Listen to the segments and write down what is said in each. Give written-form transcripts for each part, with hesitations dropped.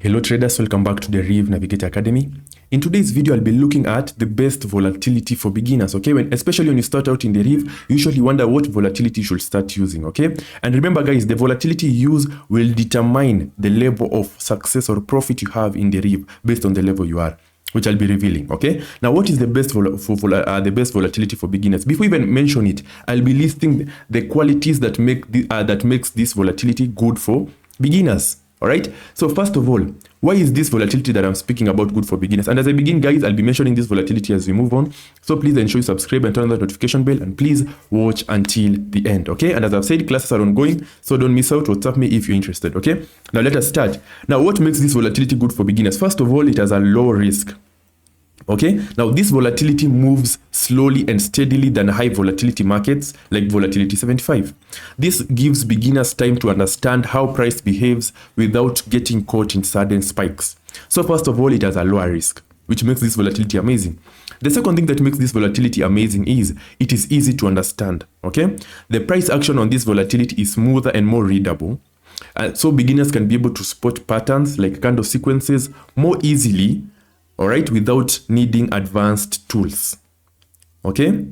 Hello traders, welcome back to the DerivNavigatorAcademy. In today's video, I'll be looking at the best volatility for beginners, okay? Especially when you start out in Deriv, you usually wonder what volatility you should start using, okay? And remember guys, the volatility you use will determine the level of success or profit you have in Deriv based on the level you are, which I'll be revealing, okay? Now, what is the best volatility for beginners? Before I even mention it, I'll be listing the qualities that makes this volatility good for beginners. All right. So first of all, why is this volatility that I'm speaking about good for beginners? And as I begin, guys, I'll be mentioning this volatility as we move on. So please ensure you subscribe and turn on the notification bell, and please watch until the end. Okay. And as I've said, classes are ongoing, so don't miss out. WhatsApp me if you're interested. Okay. Now let us start. Now, what makes this volatility good for beginners? First of all, it has a low risk. Okay, now this volatility moves slowly and steadily than high volatility markets like volatility 75. This gives beginners time to understand how price behaves without getting caught in sudden spikes. So first of all, it has a lower risk, which makes this volatility amazing. The second thing that makes this volatility amazing is it is easy to understand. Okay, the price action on this volatility is smoother and more readable. So beginners can be able to spot patterns like candle sequences more easily, all right, without needing advanced tools. Okay,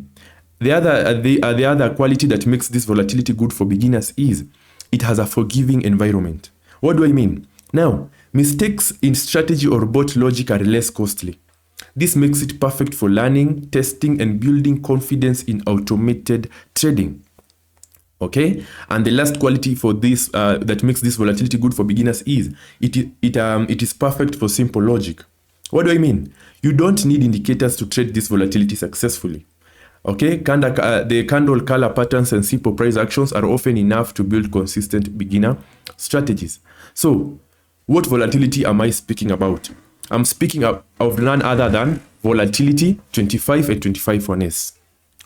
the other quality that makes this volatility good for beginners is it has a forgiving environment. What do I mean? Now, mistakes in strategy or bot logic are less costly. This makes it perfect for learning, testing, and building confidence in automated trading. Okay, and the last quality for this that makes this volatility good for beginners is it is perfect for simple logic. What do I mean? You don't need indicators to trade this volatility successfully. Okay, the candle color patterns and simple price actions are often enough to build consistent beginner strategies. So, what volatility am I speaking about? I'm speaking of none other than volatility 25 and 25-1S.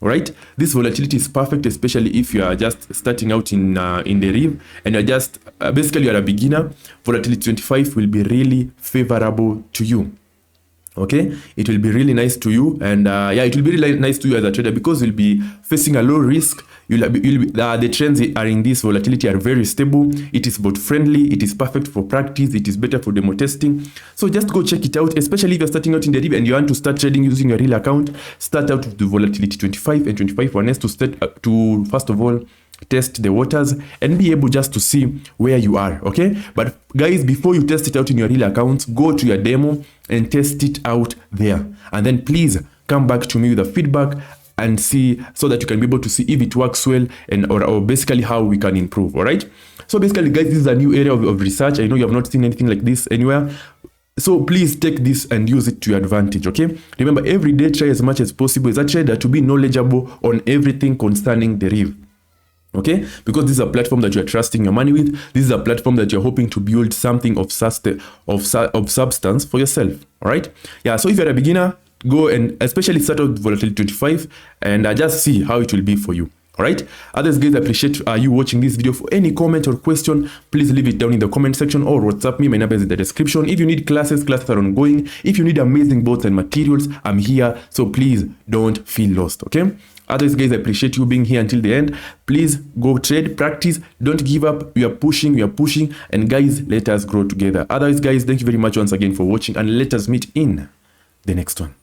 Alright, this volatility is perfect, especially if you are just starting out in Deriv and you're just basically you're a beginner. Volatility 25 will be really favorable to you. Okay, it will be really nice to you, and it will be really nice to you as a trader because you'll be facing a low risk. The trends are in this volatility are very stable. It is bot friendly. It is perfect for practice. It is better for demo testing. So just go check it out, especially if you're starting out in Deriv and you want to start trading using your real account. Start out with the volatility 25 and 25-1S to first of all test the waters and be able just to see where you are. Okay, but guys, before you test it out in your real accounts, go to your demo and test it out there, and then please come back to me with the feedback and see, so that you can be able to see if it works well and or basically how we can improve. All right, so basically guys, this is a new area of research. I know you have not seen anything like this anywhere, so please take this and use it to your advantage. Okay, remember, every day try as much as possible as a trader to be knowledgeable on everything concerning Deriv. Okay, because this is a platform that you're trusting your money with. This is a platform that you're hoping to build something of substance for yourself. All right, yeah, so if you're a beginner, go and especially start out with volatility 25 and just see how it will be for you. All right, others guys, I appreciate you watching this video. For any comment or question, please leave it down in the comment section or WhatsApp me. My number is in the description. If you need classes are ongoing. If you need amazing bots and materials, I'm here, so please don't feel lost. Okay, others guys, I appreciate you being here until the end. Please go trade, practice, don't give up. We are pushing, and guys, let us grow together. Otherwise guys, thank you very much once again for watching, and let us meet in the next one.